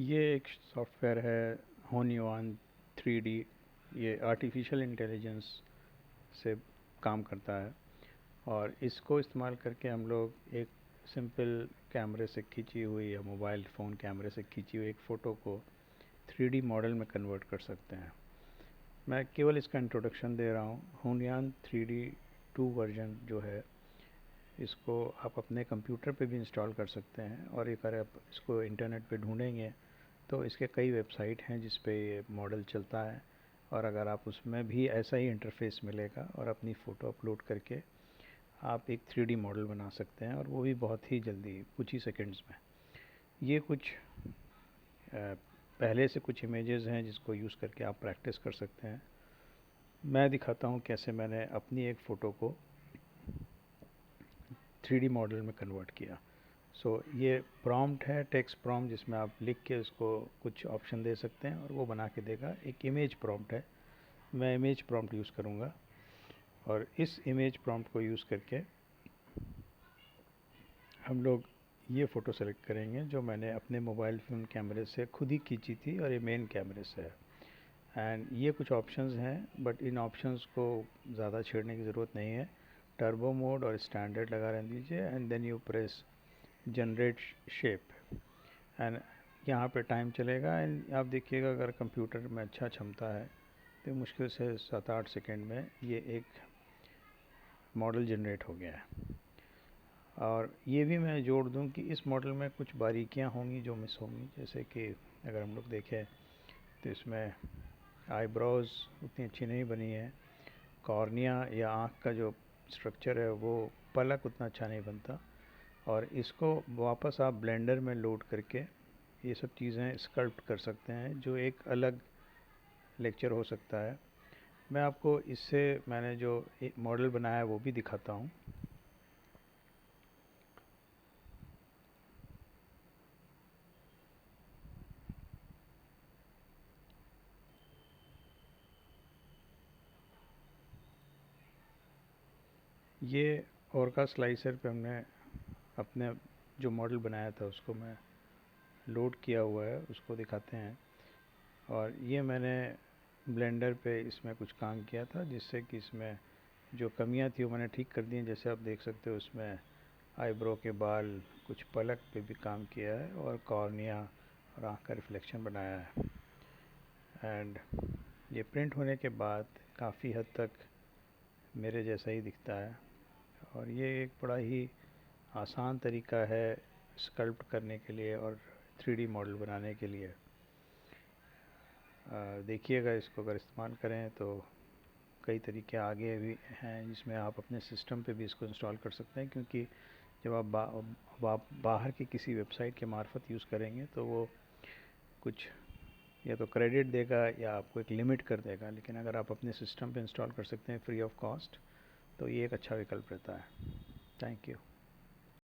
ये एक सॉफ्टवेयर है होन्युआन 3D। ये आर्टिफिशियल इंटेलिजेंस से काम करता है और इसको इस्तेमाल करके हम लोग एक सिंपल कैमरे से खींची हुई या मोबाइल फ़ोन कैमरे से खींची हुई एक फ़ोटो को 3D मॉडल में कन्वर्ट कर सकते हैं। मैं केवल इसका इंट्रोडक्शन दे रहा हूँ। होन्युआन 3D 2 वर्जन जो है, इसको आप अपने कंप्यूटर पे भी इंस्टॉल कर सकते हैं और अगर आप इसको इंटरनेट पे ढूंढेंगे तो इसके कई वेबसाइट हैं जिस पे ये मॉडल चलता है। और अगर आप उसमें भी ऐसा ही इंटरफेस मिलेगा और अपनी फ़ोटो अपलोड करके आप एक 3D मॉडल बना सकते हैं, और वो भी बहुत ही जल्दी, कुछ ही सेकंड्स में। ये कुछ पहले से कुछ इमेजेस हैं जिसको यूज़ करके आप प्रैक्टिस कर सकते हैं। मैं दिखाता हूँ कैसे मैंने अपनी एक फ़ोटो को 3D मॉडल में कन्वर्ट किया। ये प्रॉम्प्ट है, टेक्स्ट प्रॉम्प्ट, जिसमें आप लिख के उसको कुछ ऑप्शन दे सकते हैं और वो बना के देगा। एक इमेज प्रॉम्प्ट है, मैं इमेज प्रॉम्प्ट यूज़ करूँगा और इस इमेज प्रॉम्प्ट को यूज़ करके हम लोग ये फ़ोटो सेलेक्ट करेंगे जो मैंने अपने मोबाइल फ़ोन कैमरे से खुद ही खींची थी और ये मेन कैमरे से है। एंड ये कुछ ऑप्शंस हैं, बट इन ऑप्शंस को ज़्यादा छेड़ने की ज़रूरत नहीं है। टर्बो मोड और स्टैंडर्ड लगा रहने दीजिए and then you press generate shape and यहाँ पे टाइम चलेगा। एंड आप देखिएगा, अगर कंप्यूटर में अच्छा क्षमता है तो मुश्किल से 7-8 सेकेंड में ये एक मॉडल जनरेट हो गया है। और ये भी मैं जोड़ दूं कि इस मॉडल में कुछ बारीकियां होंगी जो मिस होंगी, जैसे कि अगर हम लोग देखें तो इसमें आईब्रोज़ उतनी अच्छी नहीं बनी है। कॉर्निया या आँख का जो स्ट्रक्चर है, वो पलक उतना अच्छा नहीं बनता। और इसको वापस आप ब्लेंडर में लोड करके ये सब चीज़ें स्कल्प्ट कर सकते हैं, जो एक अलग लेक्चर हो सकता है। मैं आपको इससे मैंने जो एक मॉडल बनाया है वो भी दिखाता हूँ। ये ओरका स्लाइसर पे हमने अपने जो मॉडल बनाया था उसको मैं लोड किया हुआ है, उसको दिखाते हैं। और ये मैंने ब्लेंडर पे इसमें कुछ काम किया था जिससे कि इसमें जो कमियां थी वो मैंने ठीक कर दी हैं। जैसे आप देख सकते हो, इसमें आईब्रो के बाल, कुछ पलक पे भी काम किया है और कॉर्निया और आँख का रिफ्लेक्शन बनाया है। एंड ये प्रिंट होने के बाद काफ़ी हद तक मेरे जैसा ही दिखता है। और ये एक बड़ा ही आसान तरीका है स्कल्प्ट करने के लिए और 3D मॉडल बनाने के लिए। देखिएगा, इसको अगर इस्तेमाल करें तो कई तरीके आगे भी हैं जिसमें आप अपने सिस्टम पे भी इसको इंस्टॉल कर सकते हैं, क्योंकि जब आप बाहर की किसी वेबसाइट के मार्फत यूज़ करेंगे तो वो कुछ या तो क्रेडिट देगा या आपको एक लिमिट कर देगा। लेकिन अगर आप अपने सिस्टम पे इंस्टॉल कर सकते हैं फ्री ऑफ कॉस्ट, तो ये एक अच्छा विकल्प रहता है। Thank you.